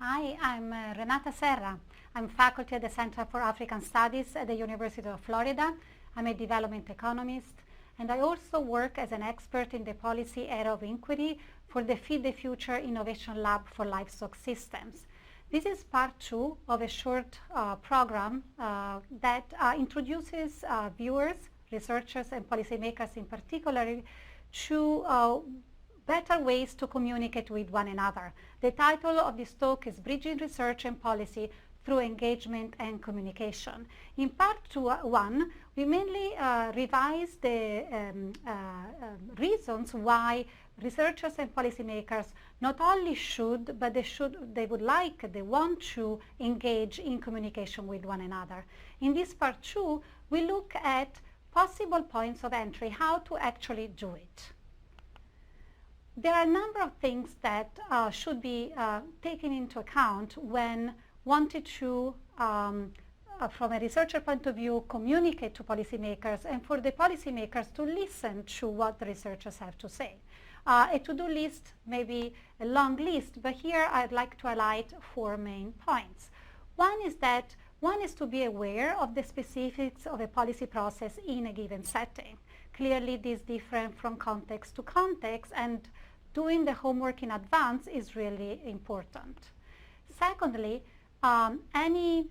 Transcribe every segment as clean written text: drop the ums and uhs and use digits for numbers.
Hi, I'm Renata Serra. I'm faculty at the Center for African Studies at the University of Florida. I'm a development economist, and I also work as an expert in the policy area of inquiry for the Feed the Future Innovation Lab for Livestock Systems. This is part 2 of a short program that introduces viewers, researchers, and policymakers in particular to better ways to communicate with one another. The title of this talk is Bridging Research and Policy Through Engagement and Communication. In part 1, we mainly revise the reasons why researchers and policymakers not only should, but they want to engage in communication with one another. In this part 2, we look at possible points of entry, how to actually do it. There are a number of things that should be taken into account when wanted to, from a researcher point of view, communicate to policymakers, and for the policymakers to listen to what the researchers have to say. A to-do list may be a long list, but here I'd like to highlight 4 main points. One is to be aware of the specifics of a policy process in a given setting. Clearly, this is different from context to context, and doing the homework in advance is really important. Secondly, any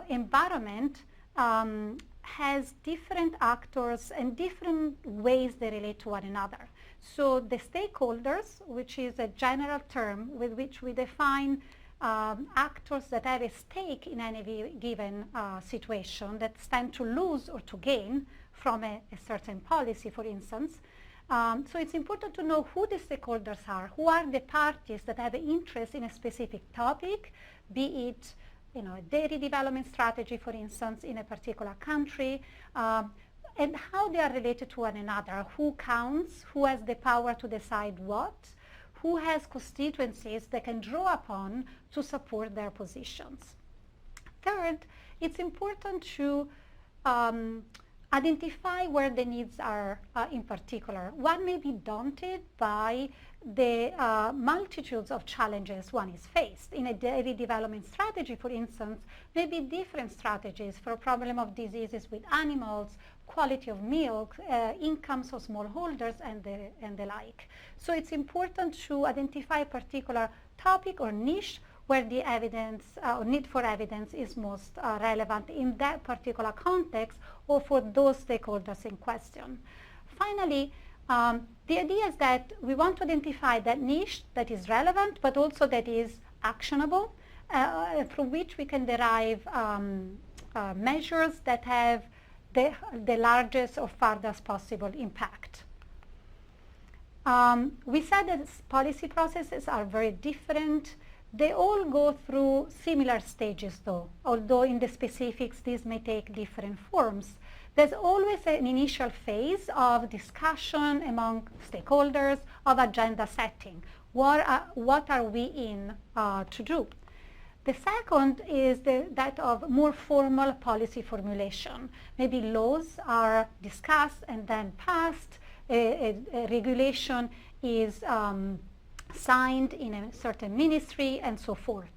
environment has different actors and different ways they relate to one another. So the stakeholders, which is a general term with which we define actors that have a stake in any given situation, that stand to lose or to gain from a certain policy, for instance. So it's important to know who the stakeholders are, who are the parties that have an interest in a specific topic, be it a dairy development strategy, for instance, in a particular country, and how they are related to one another, who counts, who has the power to decide what, who has constituencies they can draw upon to support their positions. Third, it's important to identify where the needs are in particular. One may be daunted by the multitudes of challenges one is faced. In a dairy development strategy, for instance, may be different strategies for a problem of diseases with animals, quality of milk, incomes of smallholders, and the like. So it's important to identify a particular topic or niche where the evidence or need for evidence is most relevant in that particular context or for those stakeholders in question. Finally, the idea is that we want to identify that niche that is relevant but also that is actionable, from which we can derive measures that have the largest or farthest possible impact. We said that policy processes are very different. They all go through similar stages though, although in the specifics these may take different forms. There's always an initial phase of discussion among stakeholders, of agenda setting. What are we in to do? The second is that of more formal policy formulation. Maybe laws are discussed and then passed, a regulation is signed in a certain ministry, and so forth.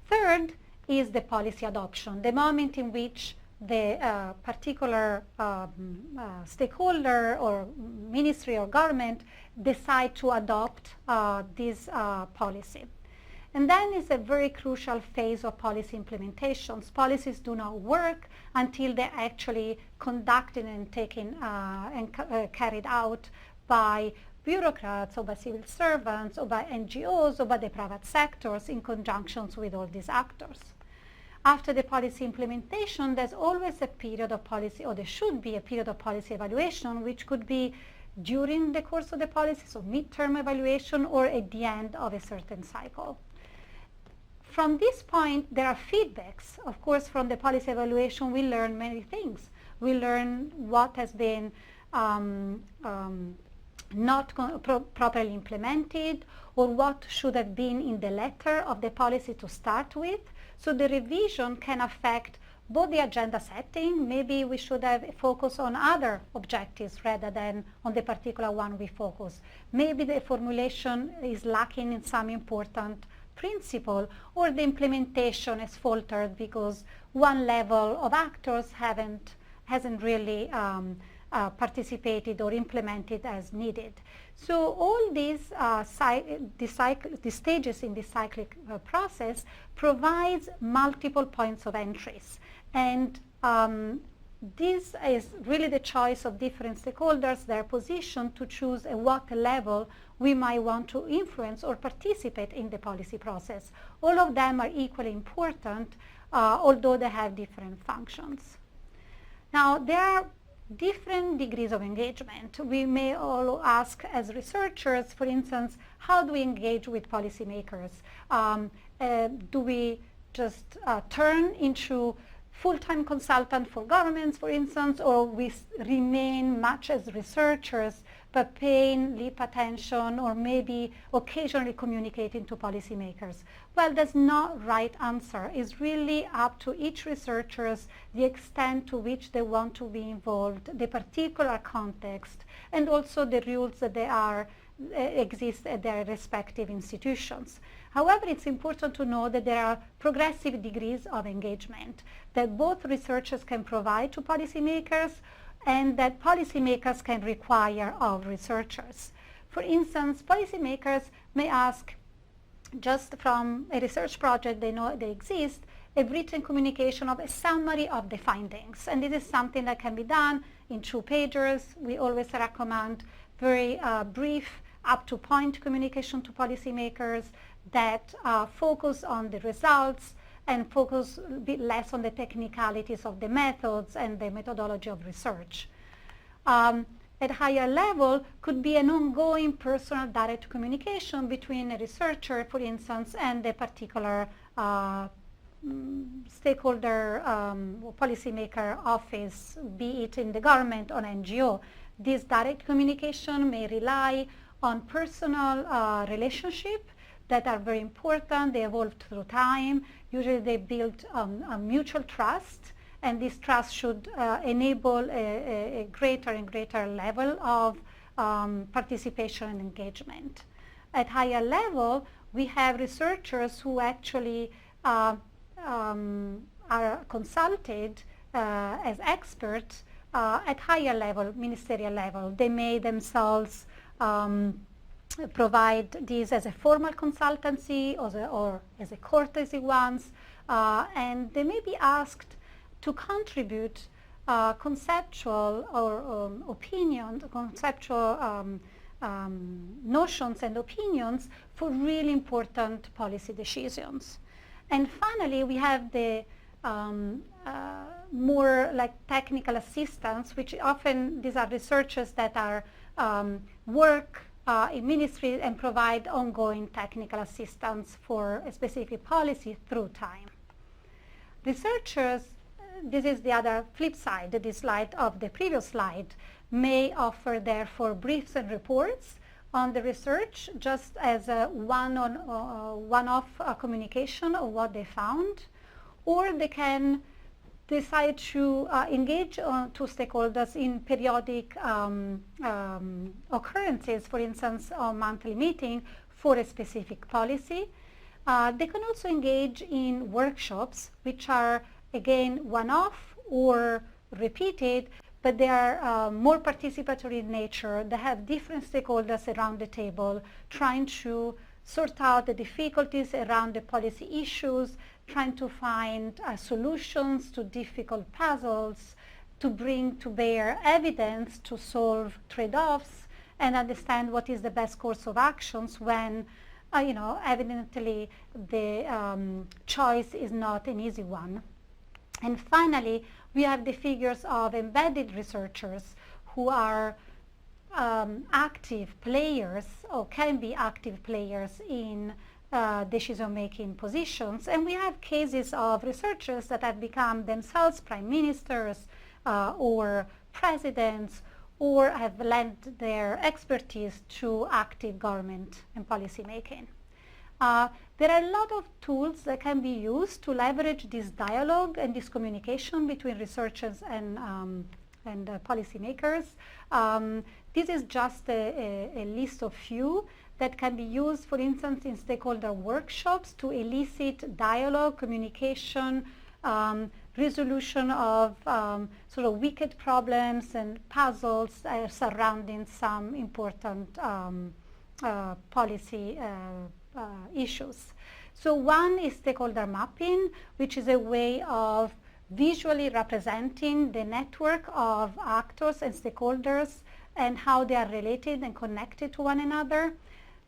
Third is the policy adoption, the moment in which the particular stakeholder or ministry or government decide to adopt this policy. And then is a very crucial phase of policy implementations. Policies do not work until they're actually conducted and taken and carried out by bureaucrats or by civil servants or by NGOs or by the private sectors in conjunction with all these actors. After the policy implementation, there's always a period of policy, or there should be a period of policy evaluation, which could be during the course of the policy, so midterm evaluation, or at the end of a certain cycle. From this point, there are feedbacks. Of course, from the policy evaluation, we learn many things. We learn what has been not properly implemented, or what should have been in the letter of the policy to start with. So the revision can affect both the agenda setting. Maybe we should have a focus on other objectives rather than on the particular one we focus. Maybe the formulation is lacking in some important principle, or the implementation has faltered because one level of actors hasn't really participated or implemented as needed. So all these stages in the cyclic process provides multiple points of entries, and this is really the choice of different stakeholders, their position to choose at what level we might want to influence or participate in the policy process. All of them are equally important, although they have different functions. Now, there are different degrees of engagement. We may all ask as researchers, for instance, how do we engage with policymakers? Do we just turn into full-time consultant for governments, for instance, or we remain much as researchers but paying lip attention or maybe occasionally communicating to policymakers? Well, there's no right answer. It's really up to each researcher, the extent to which they want to be involved, the particular context, and also the rules that exist at their respective institutions. However, it's important to know that there are progressive degrees of engagement that both researchers can provide to policymakers and that policymakers can require of researchers. For instance, policymakers may ask, just from a research project they know they exist, a written communication of a summary of the findings. And this is something that can be done in 2 pages. We always recommend very brief, up-to-point communication to policymakers that focus on the results and focus a bit less on the technicalities of the methods and the methodology of research. At higher level could be an ongoing personal direct communication between a researcher, for instance, and a particular stakeholder or policymaker office, be it in the government or NGO. This direct communication may rely on personal relationship that are very important. They evolved through time. Usually they build a mutual trust, and this trust should enable a greater and greater level of participation and engagement. At higher level, we have researchers who actually are consulted as experts at higher level, ministerial level. They may themselves provide this as a formal consultancy or as a courtesy ones, and they may be asked to contribute conceptual or opinions, conceptual notions and opinions for really important policy decisions. And finally, we have the more like technical assistance, which often these are researchers that are work in ministry and provide ongoing technical assistance for a specific policy through time. Researchers, this is the other flip side, this slide of the previous slide, may offer therefore briefs and reports on the research just as a one-off communication of what they found, or they can decide to engage to stakeholders in periodic occurrences, for instance, a monthly meeting for a specific policy. They can also engage in workshops, which are, again, one-off or repeated, but they are more participatory in nature. They have different stakeholders around the table trying to sort out the difficulties around the policy issues, trying to find solutions to difficult puzzles, to bring to bear evidence to solve trade-offs and understand what is the best course of actions when, evidently the choice is not an easy one. And finally, we have the figures of embedded researchers who are active players or can be active players in decision-making positions. And we have cases of researchers that have become themselves prime ministers or presidents, or have lent their expertise to active government and policy making. There are a lot of tools that can be used to leverage this dialogue and this communication between researchers and and policymakers. This is just a list of few that can be used, for instance, in stakeholder workshops to elicit dialogue, communication, resolution of sort of wicked problems and puzzles surrounding some important policy issues. So one is stakeholder mapping, which is a way of visually representing the network of actors and stakeholders and how they are related and connected to one another.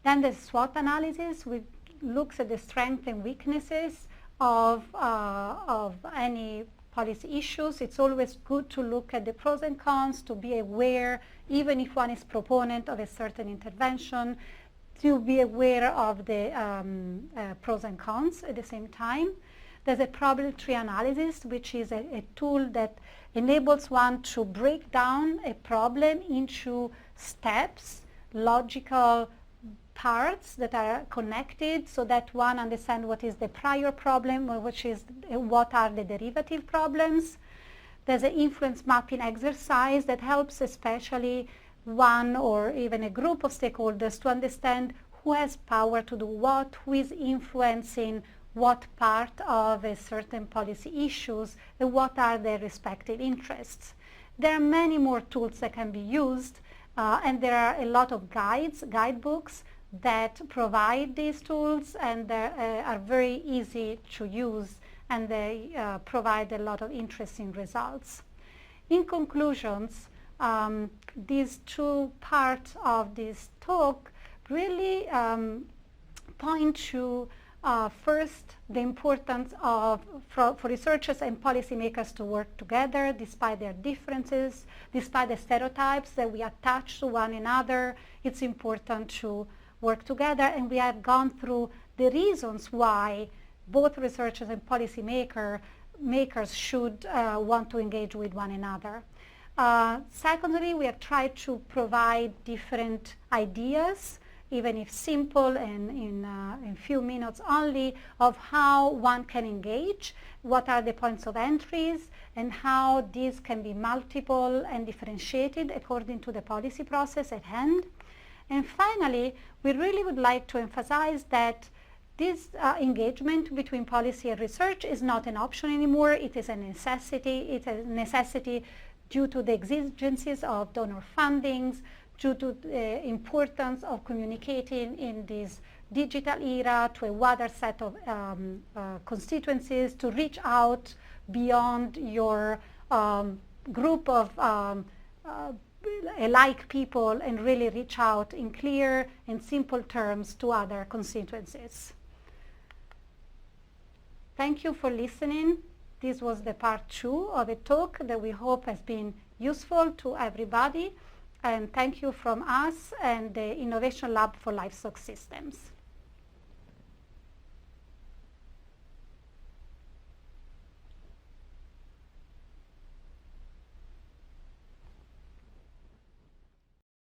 Then the SWOT analysis, which looks at the strengths and weaknesses of any policy issues. It's always good to look at the pros and cons, to be aware, even if one is proponent of a certain intervention, to be aware of the pros and cons at the same time. There's a problem tree analysis, which is a tool that enables one to break down a problem into steps, logical parts that are connected, so that one understands what is the prior problem, or what are the derivative problems. There's an influence mapping exercise that helps especially one or even a group of stakeholders to understand who has power to do what, who is influencing what part of a certain policy issues, and what are their respective interests. There are many more tools that can be used, and there are a lot of guidebooks that provide these tools, and they are very easy to use, and they provide a lot of interesting results. In conclusions, these two parts of this talk really point to first, the importance for researchers and policymakers to work together despite their differences, despite the stereotypes that we attach to one another. It's important to work together, and we have gone through the reasons why both researchers and policymakers should want to engage with one another. Secondly, we have tried to provide different ideas, even if simple and in few minutes only, of how one can engage, what are the points of entries, and how these can be multiple and differentiated according to the policy process at hand. And finally, we really would like to emphasize that this engagement between policy and research is not an option anymore. It is a necessity. It's a necessity due to the exigencies of donor fundings, due to the importance of communicating in this digital era to a wider set of constituencies, to reach out beyond your group of alike people and really reach out in clear and simple terms to other constituencies. Thank you for listening. This was the part 2 of a talk that we hope has been useful to everybody. And thank you from us and the Innovation Lab for Livestock Systems.